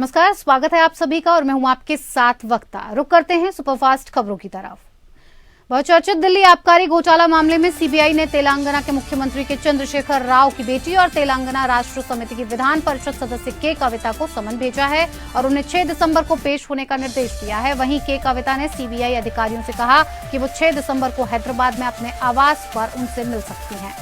नमस्कार, स्वागत है आप सभी का और मैं हूं आपके साथ वक्ता। रुक करते हैं सुपरफास्ट खबरों की तरफ। बहुचर्चित दिल्ली आबकारी घोटाला मामले में सीबीआई ने तेलंगाना के मुख्यमंत्री के चंद्रशेखर राव की बेटी और तेलंगाना राष्ट्र समिति की विधान परिषद सदस्य के कविता को समन भेजा है और उन्हें 6 दिसंबर को पेश होने का निर्देश दिया है। वहीं के कविता ने सीबीआई अधिकारियों से कहा कि वो 6 दिसंबर को हैदराबाद में अपने आवास पर उनसे मिल सकती हैं।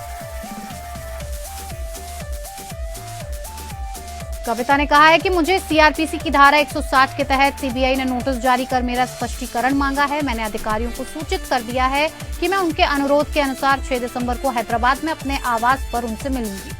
कविता ने कहा है कि मुझे सीआरपीसी की धारा 160 के तहत सीबीआई ने नोटिस जारी कर मेरा स्पष्टीकरण मांगा है। मैंने अधिकारियों को सूचित कर दिया है कि मैं उनके अनुरोध के अनुसार 6 दिसंबर को हैदराबाद में अपने आवास पर उनसे मिलूंगी।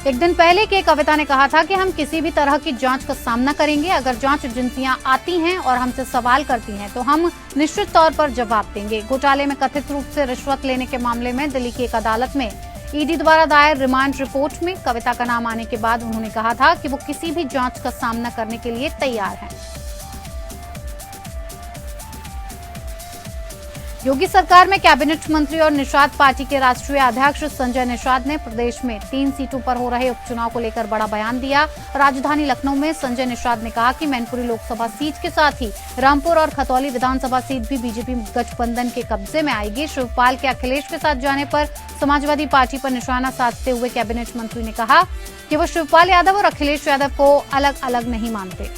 एक दिन पहले के कविता ने कहा था कि हम किसी भी तरह की जांच का सामना करेंगे। अगर जांच एजेंसियां आती हैं और हमसे सवाल करती हैं तो हम निश्चित तौर पर जवाब देंगे। घोटाले में कथित रूप से रिश्वत लेने के मामले में दिल्ली की एक अदालत में ईडी द्वारा दायर रिमांड रिपोर्ट में कविता का नाम आने के बाद उन्होंने कहा था कि वो किसी भी जांच का सामना करने के लिए तैयार हैं। योगी सरकार में कैबिनेट मंत्री और निषाद पार्टी के राष्ट्रीय अध्यक्ष संजय निषाद ने प्रदेश में 3 सीटों पर हो रहे उपचुनाव को लेकर बड़ा बयान दिया। राजधानी लखनऊ में संजय निषाद ने कहा कि मैनपुरी लोकसभा सीट के साथ ही रामपुर और खतौली विधानसभा सीट भी बीजेपी गठबंधन के कब्जे में आएगी। शिवपाल के अखिलेश के साथ जाने पर समाजवादी पार्टी पर निशाना साधते हुए कैबिनेट मंत्री ने कहा कि वो शिवपाल यादव और अखिलेश यादव को अलग अलग नहीं मानते।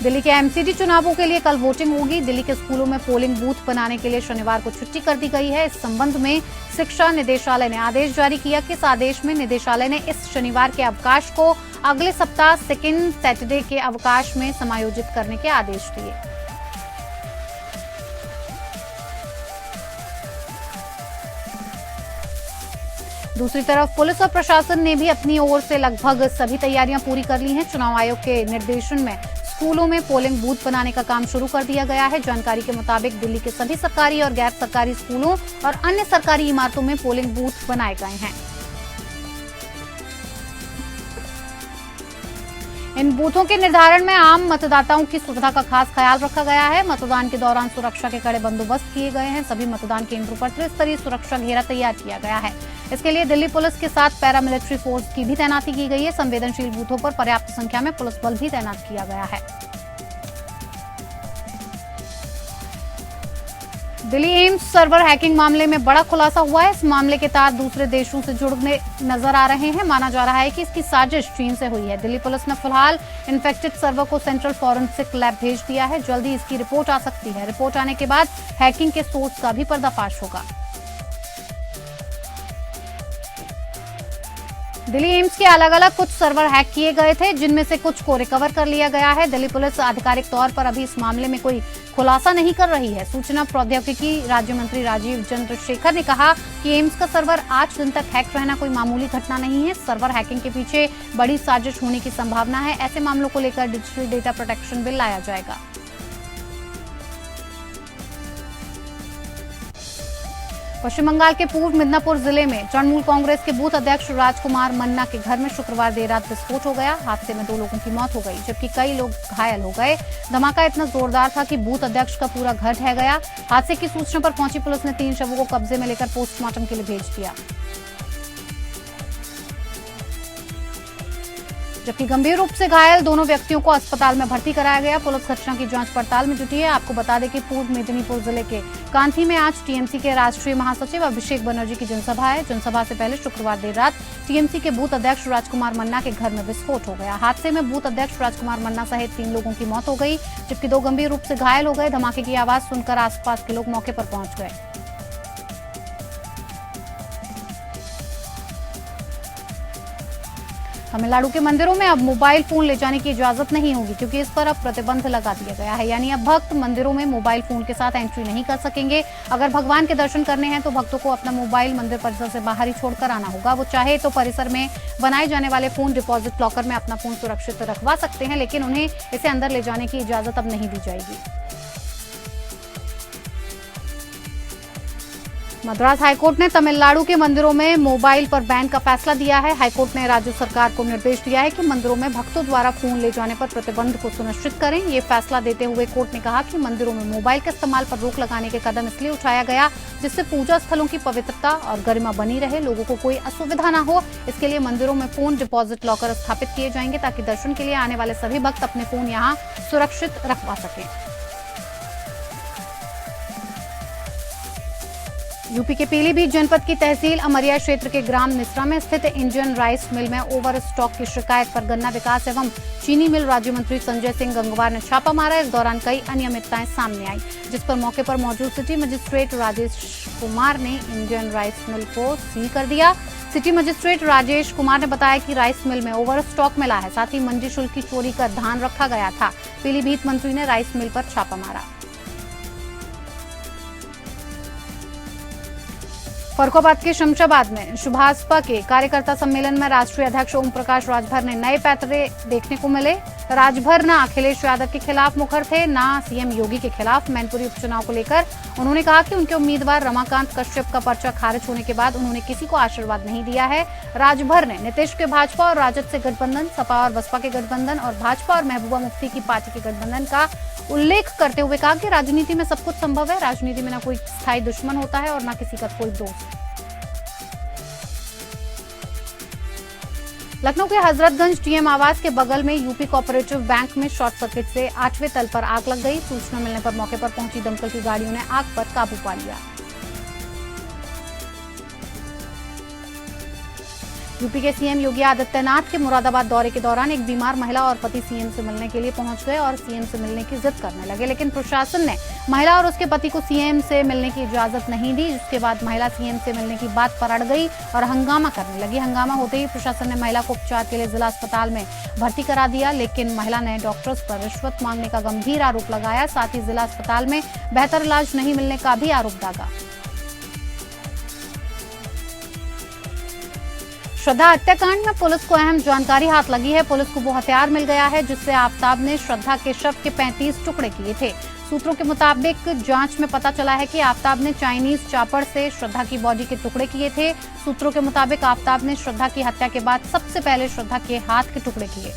दिल्ली के एमसीडी चुनावों के लिए कल वोटिंग होगी। दिल्ली के स्कूलों में पोलिंग बूथ बनाने के लिए शनिवार को छुट्टी कर दी गई है। इस संबंध में शिक्षा निदेशालय ने आदेश जारी किया कि इस आदेश में निदेशालय ने इस शनिवार के अवकाश को अगले सप्ताह सेकेंड सैटरडे के अवकाश में समायोजित करने के आदेश दिए। दूसरी तरफ पुलिस और प्रशासन ने भी अपनी ओर से लगभग सभी तैयारियां पूरी कर ली हैं। चुनाव आयोग के निर्देशन में स्कूलों में पोलिंग बूथ बनाने का काम शुरू कर दिया गया है। जानकारी के मुताबिक दिल्ली के सभी सरकारी और गैर सरकारी स्कूलों और अन्य सरकारी इमारतों में पोलिंग बूथ बनाए गए हैं। इन बूथों के निर्धारण में आम मतदाताओं की सुविधा का खास ख्याल रखा गया है। मतदान के दौरान सुरक्षा के कड़े बंदोबस्त किए गए हैं। सभी मतदान केंद्रों पर त्रिस्तरीय सुरक्षा घेरा तैयार किया गया है। इसके लिए दिल्ली पुलिस के साथ पैरामिलिट्री फोर्स की भी तैनाती की गई है। संवेदनशील बूथों पर पर्याप्त संख्या में पुलिस बल भी तैनात किया गया है। दिल्ली एम्स सर्वर हैकिंग मामले में बड़ा खुलासा हुआ है। इस मामले के तार दूसरे देशों से जुड़ने नजर आ रहे हैं। माना जा रहा है कि इसकी साजिश चीन से हुई है। दिल्ली पुलिस ने फिलहाल इन्फेक्टेड सर्वर को सेंट्रल फॉरेंसिक लैब भेज दिया है। जल्दी इसकी रिपोर्ट आ सकती है। रिपोर्ट आने के बाद हैकिंग के सोर्स का भी पर्दाफाश होगा। दिल्ली एम्स के अलग अलग कुछ सर्वर हैक किए गए थे, जिनमें से कुछ को रिकवर कर लिया गया है। दिल्ली पुलिस आधिकारिक तौर पर अभी इस मामले में कोई खुलासा नहीं कर रही है। सूचना प्रौद्योगिकी राज्य मंत्री राजीव चंद्रशेखर ने कहा कि एम्स का सर्वर 8 दिन तक हैक रहना कोई मामूली घटना नहीं है। सर्वर हैकिंग के पीछे बड़ी साजिश होने की संभावना है। ऐसे मामलों को लेकर डिजिटल डेटा प्रोटेक्शन बिल लाया जाएगा। पश्चिम बंगाल के पूर्व मिदनापुर जिले में तृणमूल कांग्रेस के बूथ अध्यक्ष राजकुमार मन्ना के घर में शुक्रवार देर रात विस्फोट हो गया। हादसे में 2 लोगों की मौत हो गई, जबकि कई लोग घायल हो गए। धमाका इतना जोरदार था कि बूथ अध्यक्ष का पूरा घर ढह गया। हादसे की सूचना पर पहुंची पुलिस ने 3 शवों को कब्जे में लेकर पोस्टमार्टम के लिए भेज दिया, जबकि गंभीर रूप से घायल दोनों व्यक्तियों को अस्पताल में भर्ती कराया गया। पुलिस घटना की जांच पड़ताल में जुटी है। आपको बता दें कि पूर्व मेदिनीपुर जिले के कांथी में आज टीएमसी के राष्ट्रीय महासचिव अभिषेक बनर्जी की जनसभा है। जनसभा से पहले शुक्रवार देर रात टीएमसी के बूथ अध्यक्ष राजकुमार मन्ना के घर में विस्फोट हो गया। हादसे में बूथ अध्यक्ष राजकुमार मन्ना सहित 3 लोगों की मौत हो गई, जबकि 2 गंभीर रूप से घायल हो गए। धमाके की आवाज सुनकर आसपास के लोग मौके पर पहुंच गए। तमिलनाडु के मंदिरों में अब मोबाइल फोन ले जाने की इजाजत नहीं होगी, क्योंकि इस पर अब प्रतिबंध लगा दिया गया है। यानी अब भक्त मंदिरों में मोबाइल फोन के साथ एंट्री नहीं कर सकेंगे। अगर भगवान के दर्शन करने हैं तो भक्तों को अपना मोबाइल मंदिर परिसर से बाहर ही छोड़कर आना होगा। वो चाहे तो परिसर में बनाए जाने वाले फोन डिपॉजिट लॉकर में अपना फोन सुरक्षित रखवा सकते हैं, लेकिन उन्हें इसे अंदर ले जाने की इजाजत अब नहीं दी जाएगी। मद्रास हाईकोर्ट ने तमिलनाडु के मंदिरों में मोबाइल पर बैन का फैसला दिया है। हाईकोर्ट ने राज्य सरकार को निर्देश दिया है कि मंदिरों में भक्तों द्वारा फोन ले जाने पर प्रतिबंध को सुनिश्चित करें। ये फैसला देते हुए कोर्ट ने कहा कि मंदिरों में मोबाइल के इस्तेमाल पर रोक लगाने के कदम इसलिए उठाया गया जिससे पूजा स्थलों की पवित्रता और गरिमा बनी रहे, लोगों को कोई असुविधा न हो। इसके लिए मंदिरों में फोन डिपॉजिट लॉकर स्थापित किए जाएंगे ताकि दर्शन के लिए आने वाले सभी भक्त अपने फोन यहाँ सुरक्षित रखवा सकें। यूपी के पीलीभीत जनपद की तहसील अमरिया क्षेत्र के ग्राम निसरा में स्थित इंडियन राइस मिल में ओवर स्टॉक की शिकायत पर गन्ना विकास एवं चीनी मिल राज्य मंत्री संजय सिंह गंगवार ने छापा मारा। इस दौरान कई अनियमितताएं सामने आई, जिस पर मौके पर मौजूद सिटी मजिस्ट्रेट राजेश कुमार ने इंडियन राइस मिल को सील कर दिया। सिटी मजिस्ट्रेट राजेश कुमार ने बताया कि राइस मिल में ओवर स्टॉक मिला है, साथ ही मंडी शुल्क की चोरी का ध्यान रखा गया था। पीलीभीत मंत्री ने राइस मिल पर छापा मारा। फर्रुखाबाद के शमशाबाद में भाजपा के कार्यकर्ता सम्मेलन में राष्ट्रीय अध्यक्ष ओम प्रकाश राजभर ने नए पैंतरे देखने को मिले। राजभर न अखिलेश यादव के खिलाफ मुखर थे, न सीएम योगी के खिलाफ। मैनपुरी उपचुनाव को लेकर उन्होंने कहा कि उनके उम्मीदवार रमाकांत कश्यप का पर्चा खारिज होने के बाद उन्होंने किसी को आशीर्वाद नहीं दिया है। राजभर ने नीतीश के भाजपा और राजद से गठबंधन, सपा और बसपा के गठबंधन और भाजपा और महबूबा मुफ्ती की पार्टी के गठबंधन का उल्लेख करते हुए कहा कि राजनीति में सब कुछ संभव है। राजनीति में न कोई स्थायी दुश्मन होता है और न किसी का कोई दोस्त। लखनऊ के हजरतगंज टीएम आवास के बगल में यूपी कोऑपरेटिव बैंक में शॉर्ट सर्किट से 8वें तल पर आग लग गई। सूचना मिलने पर मौके पर पहुंची दमकल की गाड़ियों ने आग पर काबू पा लिया। यूपी के सीएम योगी आदित्यनाथ के मुरादाबाद दौरे के दौरान एक बीमार महिला और पति सीएम से मिलने के लिए पहुंच गए और सीएम से मिलने की जिद करने लगे, लेकिन प्रशासन ने महिला और उसके पति को सीएम से मिलने की इजाजत नहीं दी, जिसके बाद महिला सीएम से मिलने की बात पर अड़ गई और हंगामा करने लगी। हंगामा होते ही प्रशासन ने महिला को उपचार के लिए जिला अस्पताल में भर्ती करा दिया, लेकिन महिला ने डॉक्टर्स पर रिश्वत मांगने का गंभीर आरोप लगाया। साथ ही जिला अस्पताल में बेहतर इलाज नहीं मिलने का भी आरोप दागा। श्रद्धा हत्याकांड में पुलिस को अहम जानकारी हाथ लगी है। पुलिस को वो हथियार मिल गया है जिससे आफताब ने श्रद्धा के शव के 35 टुकड़े किए थे। सूत्रों के मुताबिक जांच में पता चला है कि आफताब ने चाइनीज चापर से श्रद्धा की बॉडी के टुकड़े किए थे। सूत्रों के मुताबिक आफताब ने श्रद्धा की हत्या के बाद सबसे पहले श्रद्धा के हाथ के टुकड़े किए।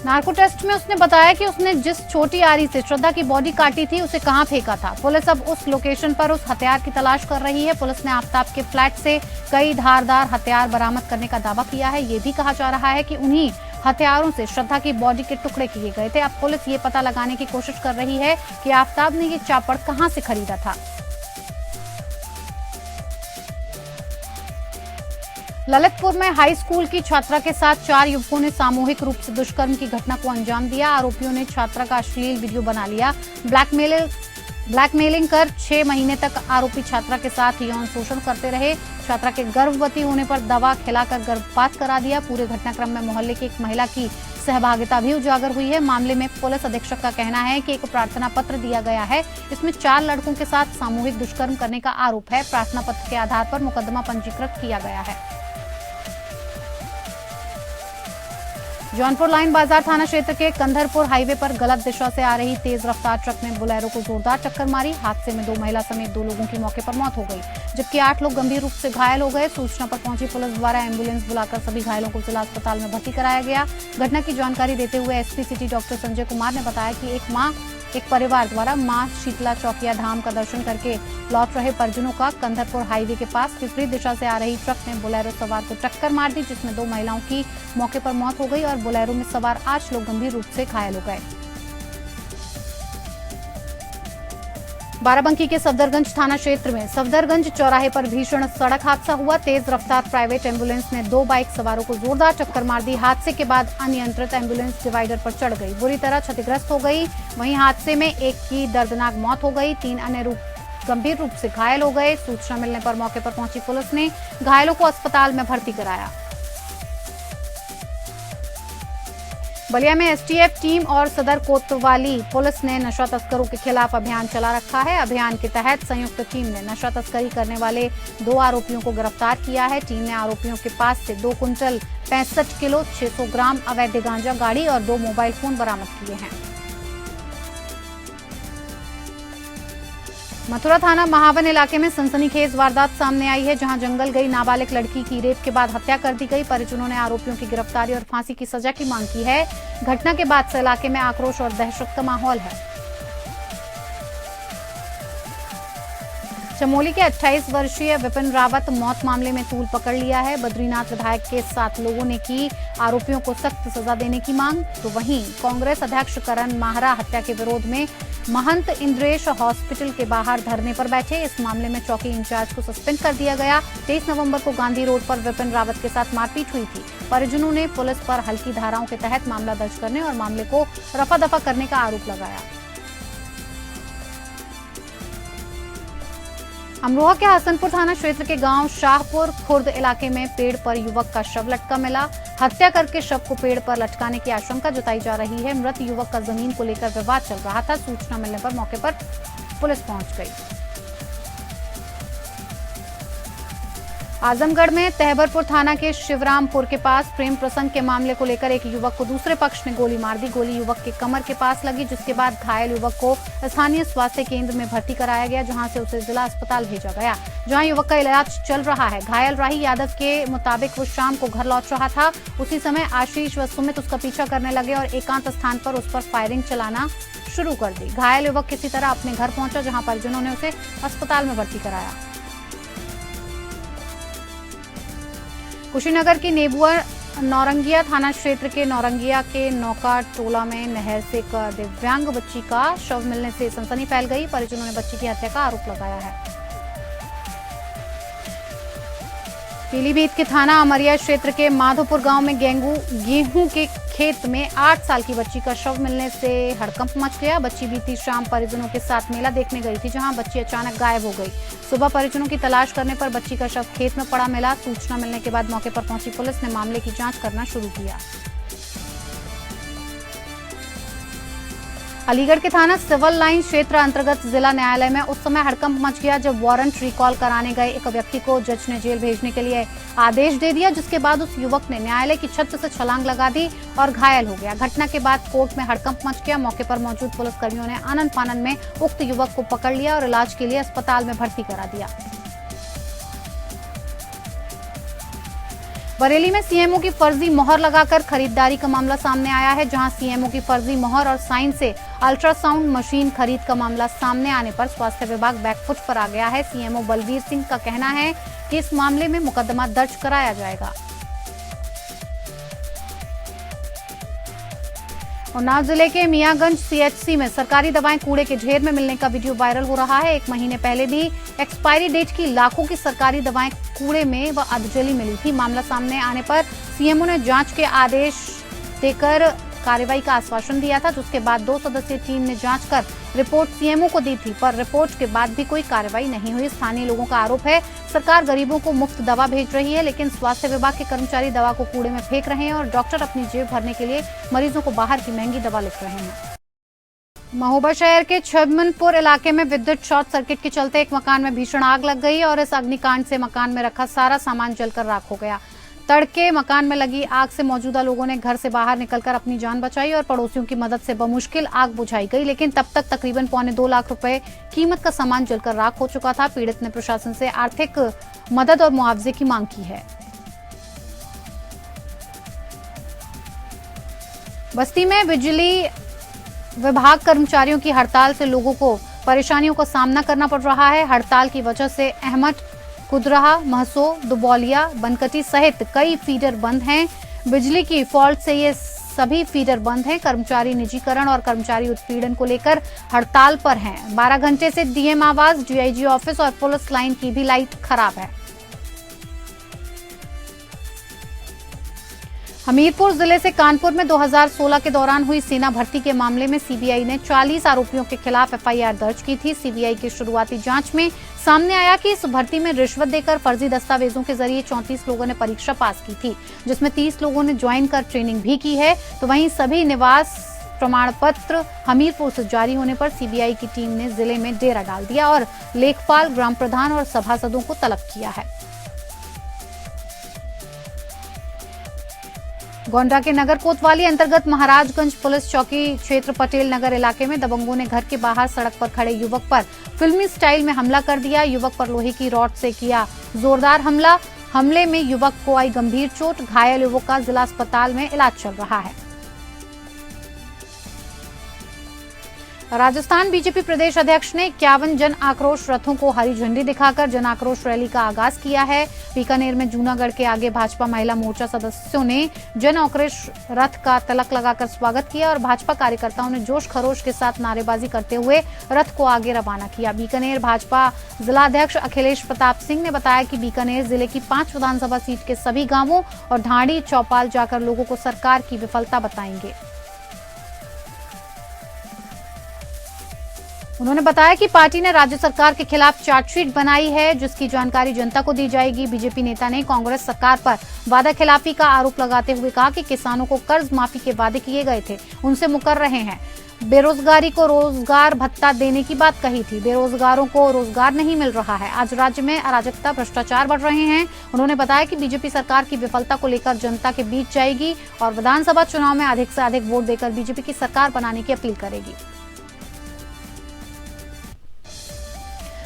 नार्को टेस्ट में उसने बताया कि उसने जिस छोटी आरी से श्रद्धा की बॉडी काटी थी उसे कहां फेंका था। पुलिस अब उस लोकेशन पर उस हथियार की तलाश कर रही है। पुलिस ने आफताब के फ्लैट से कई धारदार हथियार बरामद करने का दावा किया है। ये भी कहा जा रहा है कि उन्हीं हथियारों से श्रद्धा की बॉडी के टुकड़े किए गए थे। अब पुलिस ये पता लगाने की कोशिश कर रही है कि आफताब ने ये चापड़ कहां से खरीदा था। ललितपुर में हाई स्कूल की छात्रा के साथ 4 युवकों ने सामूहिक रूप से दुष्कर्म की घटना को अंजाम दिया। आरोपियों ने छात्रा का अश्लील वीडियो बना लिया। ब्लैकमेलिंग कर 6 महीने तक आरोपी छात्रा के साथ यौन शोषण करते रहे। छात्रा के गर्भवती होने पर दवा खिलाकर गर्भपात करा दिया। पूरे घटनाक्रम में मोहल्ले की एक महिला की सहभागिता भी उजागर हुई है। मामले में पुलिस अधीक्षक का कहना है कि एक प्रार्थना पत्र दिया गया है। इसमें 4 लड़कों के साथ सामूहिक दुष्कर्म करने का आरोप है। प्रार्थना पत्र के आधार पर मुकदमा पंजीकृत किया गया है। जौनपुर लाइन बाजार थाना क्षेत्र के कंधरपुर हाईवे पर गलत दिशा से आ रही तेज रफ्तार ट्रक ने बोलेरो को जोरदार टक्कर मारी। हादसे में 2 महिला समेत 2 लोगों की मौके पर मौत हो गई, जबकि 8 लोग गंभीर रूप से घायल हो गए। सूचना पर पहुंची पुलिस द्वारा एम्बुलेंस बुलाकर सभी घायलों को जिला अस्पताल में भर्ती कराया गया। घटना की जानकारी देते हुए SP city doctor Sanjay Kumar ने बताया कि एक परिवार द्वारा मां शीतला चौकिया धाम का दर्शन करके लौट रहे परिजनों का कंधरपुर हाईवे के पास विपरीत दिशा से आ रही ट्रक ने बोलेरो सवार को टक्कर मार दी, जिसमें 2 महिलाओं की मौके पर मौत हो गई और बोलेरो में सवार 8 लोग गंभीर रूप से घायल हो गए। बाराबंकी के सफदरगंज थाना क्षेत्र में सफदरगंज चौराहे पर भीषण सड़क हादसा हुआ। तेज रफ्तार प्राइवेट एम्बुलेंस ने 2 बाइक सवारों को जोरदार टक्कर मार दी। हादसे के बाद अनियंत्रित एम्बुलेंस डिवाइडर पर चढ़ गई, बुरी तरह क्षतिग्रस्त हो गई। वहीं हादसे में एक की दर्दनाक मौत हो गई, 3 अन्य गंभीर रूप से घायल हो गए। सूचना मिलने पर मौके पर पहुंची पुलिस ने घायलों को अस्पताल में भर्ती कराया। बलिया में एसटीएफ टीम और सदर कोतवाली पुलिस ने नशा तस्करों के खिलाफ अभियान चला रखा है। अभियान के तहत संयुक्त टीम ने नशा तस्करी करने वाले 2 आरोपियों को गिरफ्तार किया है। टीम ने आरोपियों के पास से 2 कुंटल 65 किलो 600 ग्राम अवैध गांजा, गाड़ी और 2 मोबाइल फोन बरामद किए हैं। मथुरा थाना महावन इलाके में सनसनीखेज वारदात सामने आई है, जहां जंगल गई नाबालिग लड़की की रेप के बाद हत्या कर दी गई। परिजनों ने आरोपियों की गिरफ्तारी और फांसी की सजा की मांग की है। घटना के बाद से इलाके में आक्रोश और दहशत का माहौल है। चमोली के 28 वर्षीय विपिन रावत मौत मामले में तूल पकड़ लिया है। बद्रीनाथ विधायक के 7 लोगों ने की आरोपियों को सख्त सजा देने की मांग। तो वहीं कांग्रेस अध्यक्ष करण माहरा हत्या के विरोध में महंत इंद्रेश हॉस्पिटल के बाहर धरने पर बैठे। इस मामले में चौकी इंचार्ज को सस्पेंड कर दिया गया। 23 नवंबर को गांधी रोड पर विपिन रावत के साथ मारपीट हुई थी। परिजनों ने पुलिस पर हल्की धाराओं के तहत मामला दर्ज करने और मामले को रफा दफा करने का आरोप लगाया। अमरोहा के हसनपुर थाना क्षेत्र के गांव शाहपुर खुर्द इलाके में पेड़ पर युवक का शव लटका मिला। हत्या करके शव को पेड़ पर लटकाने की आशंका जताई जा रही है। मृत युवक का जमीन को लेकर विवाद चल रहा था। सूचना मिलने पर मौके पर पुलिस पहुंच गई। आजमगढ़ में तहबरपुर थाना के शिवरामपुर के पास प्रेम प्रसंग के मामले को लेकर एक युवक को दूसरे पक्ष ने गोली मार दी। गोली युवक के कमर के पास लगी, जिसके बाद घायल युवक को स्थानीय स्वास्थ्य केंद्र में भर्ती कराया गया, जहां से उसे जिला अस्पताल भेजा गया, जहां युवक का इलाज चल रहा है। घायल राही यादव के मुताबिक वो शाम को घर लौट रहा था। उसी समय आशीष व सुमित उसका पीछा करने लगे और एकांत स्थान पर उस पर फायरिंग चलाना शुरू कर दी। घायल युवक किसी तरह अपने घर पहुंचा, जहां परिजनों ने उसे अस्पताल में भर्ती कराया। कुशीनगर की नेबुआ नौरंगिया थाना क्षेत्र के नौरंगिया के नौका टोला में नहर से एक दिव्यांग बच्ची का शव मिलने से सनसनी फैल गई। परिजनों ने बच्ची की हत्या का आरोप लगाया है। पीलीभीत के थाना अमरिया क्षेत्र के माधोपुर गांव में गेहूं के खेत में 8 साल की बच्ची का शव मिलने से हड़कंप मच गया। बच्ची बीती शाम परिजनों के साथ मेला देखने गई थी, जहां बच्ची अचानक गायब हो गई। सुबह परिजनों की तलाश करने पर बच्ची का शव खेत में पड़ा मिला। सूचना मिलने के बाद मौके पर पहुंची पुलिस ने मामले की जांच करना शुरू किया। अलीगढ़ के थाना सिविल लाइन क्षेत्र अंतर्गत जिला न्यायालय में उस समय हड़कंप मच गया जब वारंट रिकॉल कराने गए एक व्यक्ति को जज ने जेल भेजने के लिए आदेश दे दिया, जिसके बाद उस युवक ने न्यायालय की छत से छलांग लगा दी और घायल हो गया। घटना के बाद कोर्ट में हड़कंप मच गया। मौके पर मौजूद पुलिसकर्मियों ने आनन फानन में उक्त युवक को पकड़ लिया और इलाज के लिए अस्पताल में भर्ती करा दिया। बरेली में सीएमओ की फर्जी मोहर लगाकर खरीदारी का मामला सामने आया है, जहां सीएमओ की फर्जी मोहर और साइन से अल्ट्रासाउंड मशीन खरीद का मामला सामने आने पर स्वास्थ्य विभाग बैकफुट पर आ गया है। सीएमओ बलवीर सिंह का कहना है कि इस मामले में मुकदमा दर्ज कराया जाएगा। उन्नाव जिले के मियागंज सीएचसी में सरकारी दवाएं कूड़े के ढेर में मिलने का वीडियो वायरल हो रहा है। 1 महीने पहले भी एक्सपायरी डेट की लाखों की सरकारी दवाएं कूड़े में व अधजली मिली थी। मामला सामने आने पर सीएमओ ने जांच के आदेश देकर कार्रवाई का आश्वासन दिया था, जिसके बाद 2 सदस्यीय टीम ने जांच कर रिपोर्ट सीएमओ को दी थी, पर रिपोर्ट के बाद भी कोई कार्रवाई नहीं हुई। स्थानीय लोगों का आरोप है सरकार गरीबों को मुफ्त दवा भेज रही है, लेकिन स्वास्थ्य विभाग के कर्मचारी दवा को कूड़े में फेंक रहे हैं और डॉक्टर अपनी जेब भरने के लिए मरीजों को बाहर की महंगी दवा लिख रहे हैं। महोबा शहर के छबमनपुर इलाके में विद्युत शॉर्ट सर्किट के चलते एक मकान में भीषण आग लग गई और इस अग्निकांड से मकान में रखा सारा सामान जलकर राख हो गया। तड़के मकान में लगी आग से मौजूदा लोगों ने घर से बाहर निकलकर अपनी जान बचाई और पड़ोसियों की मदद से बमुश्किल आग बुझाई गई, लेकिन तब तक तकरीबन 2.25 लाख रुपए कीमत का सामान जलकर राख हो चुका था। पीड़ित ने प्रशासन से आर्थिक मदद और मुआवजे की मांग की है। बस्ती में बिजली विभाग कर्मचारियों की हड़ताल से लोगों को परेशानियों का सामना करना पड़ रहा है। हड़ताल की वजह से अहमद कुदरहा, महसो, दुबौलिया, बनकटी सहित कई फीडर बंद हैं। बिजली की फॉल्ट से ये सभी फीडर बंद हैं। कर्मचारी निजीकरण और कर्मचारी उत्पीड़न को लेकर हड़ताल पर हैं। 12 घंटे से डीएम आवास, डीआईजी ऑफिस और पुलिस लाइन की भी लाइट खराब है। हमीरपुर जिले से कानपुर में 2016 के दौरान हुई सेना भर्ती के मामले में सीबीआई ने 40 आरोपियों के खिलाफ एफआईआर दर्ज की थी। सीबीआई की शुरुआती जांच में सामने आया कि इस भर्ती में रिश्वत देकर फर्जी दस्तावेजों के जरिए 34 लोगों ने परीक्षा पास की थी, जिसमें 30 लोगों ने ज्वाइन कर ट्रेनिंग भी की है। तो वहीं सभी निवास प्रमाण पत्र हमीरपुर से जारी होने पर सीबीआई की टीम ने जिले में डेरा डाल दिया और लेखपाल, ग्राम प्रधान और सभासदों को तलब किया है। गोंडा के नगर कोतवाली अंतर्गत महाराजगंज पुलिस चौकी क्षेत्र पटेल नगर इलाके में दबंगों ने घर के बाहर सड़क पर खड़े युवक पर फिल्मी स्टाइल में हमला कर दिया। युवक पर लोहे की रॉड से किया जोरदार हमले में युवक को आई गंभीर चोट। घायल युवक का जिला अस्पताल में इलाज चल रहा है। राजस्थान बीजेपी प्रदेश अध्यक्ष ने 51 जन आक्रोश रथों को हरी झंडी दिखाकर जन आक्रोश रैली का आगाज किया है। बीकानेर में जूनागढ़ के आगे भाजपा महिला मोर्चा सदस्यों ने जन आक्रोश रथ का तिलक लगाकर स्वागत किया और भाजपा कार्यकर्ताओं ने जोश खरोश के साथ नारेबाजी करते हुए रथ को आगे रवाना किया। बीकानेर भाजपा जिलाध्यक्ष अखिलेश प्रताप सिंह ने बताया कि बीकानेर जिले की 5 विधानसभा सीट के सभी गांवों और ढांडी चौपाल जाकर लोगों को सरकार की विफलता बताएंगे। उन्होंने बताया कि पार्टी ने राज्य सरकार के खिलाफ चार्जशीट बनाई है जिसकी जानकारी जनता को दी जाएगी। बीजेपी नेता ने कांग्रेस सरकार पर वादा खिलाफी का आरोप लगाते हुए कहा कि किसानों को कर्ज माफी के वादे किए गए थे, उनसे मुकर रहे हैं। बेरोजगारी को रोजगार भत्ता देने की बात कही थी, बेरोजगारों को रोजगार नहीं मिल रहा है। आज राज्य में अराजकता भ्रष्टाचार बढ़ रहे हैं। उन्होंने बताया कि बीजेपी सरकार की विफलता को लेकर जनता के बीच जाएगी और विधानसभा चुनाव में अधिक से अधिक वोट देकर बीजेपी की सरकार बनाने की अपील करेगी।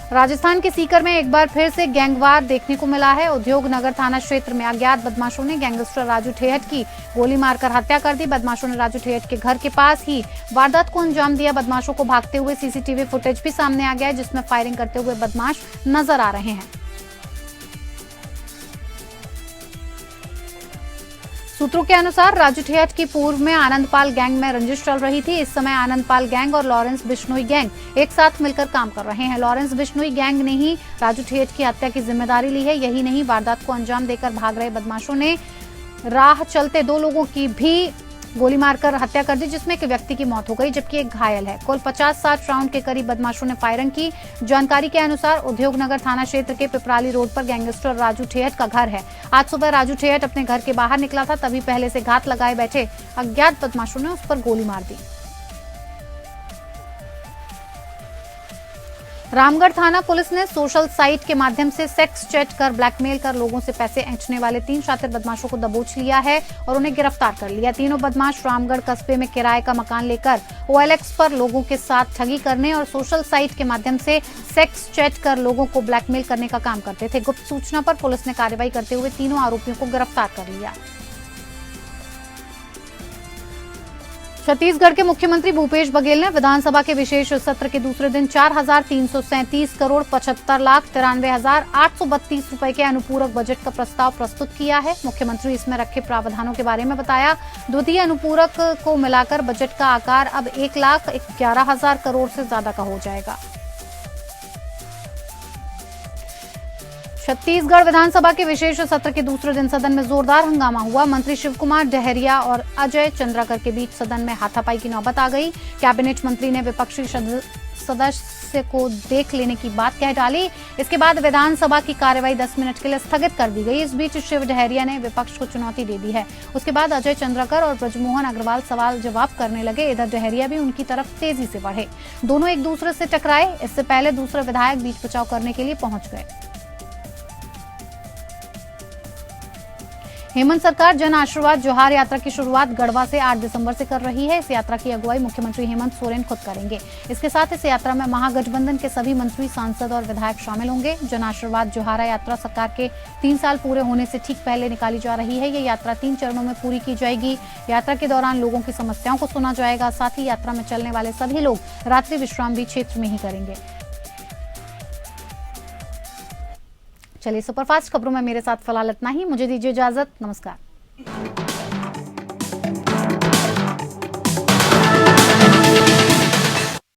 राजस्थान के सीकर में एक बार फिर से गैंगवार देखने को मिला है। उद्योग नगर थाना क्षेत्र में अज्ञात बदमाशों ने गैंगस्टर राजू ठेहट की गोली मारकर हत्या कर दी। बदमाशों ने राजू ठेहट के घर के पास ही वारदात को अंजाम दिया। बदमाशों को भागते हुए सीसीटीवी फुटेज भी सामने आ गया है जिसमें फायरिंग करते हुए बदमाश नजर आ रहे हैं। सूत्रों के अनुसार राजू ठेहट की पूर्व में आनंदपाल गैंग में रंजिश चल रही थी। इस समय आनंदपाल गैंग और लॉरेंस बिश्नोई गैंग एक साथ मिलकर काम कर रहे हैं। लॉरेंस बिश्नोई गैंग ने ही राजू ठेहट की हत्या की जिम्मेदारी ली है। यही नहीं, वारदात को अंजाम देकर भाग रहे बदमाशों ने राह चलते 2 लोगों की भी गोली मारकर हत्या कर दी जिसमें एक व्यक्ति की मौत हो गई जबकि एक घायल है। कुल 50-60 राउंड के करीब बदमाशों ने फायरिंग की। जानकारी के अनुसार उद्योग नगर थाना क्षेत्र के पिपराली रोड पर गैंगस्टर राजू ठेहट का घर है। आज सुबह राजू ठेहट अपने घर के बाहर निकला था, तभी पहले से घात लगाए बैठे अज्ञात बदमाशों ने उस पर गोली मार दी। रामगढ़ थाना पुलिस ने सोशल साइट के माध्यम से सेक्स चैट कर ब्लैकमेल कर लोगों से पैसे ऐंठने वाले 3 शातिर बदमाशों को दबोच लिया है और उन्हें गिरफ्तार कर लिया। तीनों बदमाश रामगढ़ कस्बे में किराए का मकान लेकर OLX पर लोगों के साथ ठगी करने और सोशल साइट के माध्यम से सेक्स चैट कर लोगों को ब्लैकमेल करने का काम करते थे। गुप्त सूचना पर पुलिस ने कार्रवाई करते हुए तीनों आरोपियों को गिरफ्तार कर लिया। छत्तीसगढ़ के मुख्यमंत्री भूपेश बघेल ने विधानसभा के विशेष सत्र के दूसरे दिन 4,337 करोड़ 75,93,832 रुपए के अनुपूरक बजट का प्रस्ताव प्रस्तुत किया है। मुख्यमंत्री इसमें रखे प्रावधानों के बारे में बताया। द्वितीय अनुपूरक को मिलाकर बजट का आकार अब 1,11,000 करोड़ से ज्यादा का हो जाएगा। छत्तीसगढ़ विधानसभा के विशेष सत्र के दूसरे दिन सदन में जोरदार हंगामा हुआ। मंत्री शिवकुमार डहरिया और अजय चंद्राकर के बीच सदन में हाथापाई की नौबत आ गई। कैबिनेट मंत्री ने विपक्षी सदस्य को देख लेने की बात कह डाली। इसके बाद विधानसभा की कार्यवाही 10 मिनट के लिए स्थगित कर दी गई। इस बीच शिव डहरिया ने विपक्ष को चुनौती दे दी है। उसके बाद अजय चंद्राकर और ब्रजमोहन अग्रवाल सवाल जवाब करने लगे। इधर डहरिया भी उनकी तरफ तेजी से बढ़े। दोनों एक दूसरे से टकराए। इससे पहले दूसरे विधायक बीच बचाव करने के लिए पहुंच गए। हेमंत सरकार जन आशीर्वाद जोहार यात्रा की शुरुआत गढ़वा से 8 दिसंबर से कर रही है। इस यात्रा की अगुवाई मुख्यमंत्री हेमंत सोरेन खुद करेंगे। इसके साथ इस यात्रा में महागठबंधन के सभी मंत्री, सांसद और विधायक शामिल होंगे। जन आशीर्वाद जोहारा यात्रा सरकार के 3 साल पूरे होने से ठीक पहले निकाली जा रही है। ये यात्रा 3 चरणों में पूरी की जाएगी। यात्रा के दौरान लोगों की समस्याओं को सुना जाएगा। साथ ही यात्रा में चलने वाले सभी लोग रात्रि विश्राम भी क्षेत्र में ही करेंगे। चलिए, सुपरफास्ट खबरों में मेरे साथ फिलहाल इतना ही। मुझे दीजिए इजाजत। नमस्कार।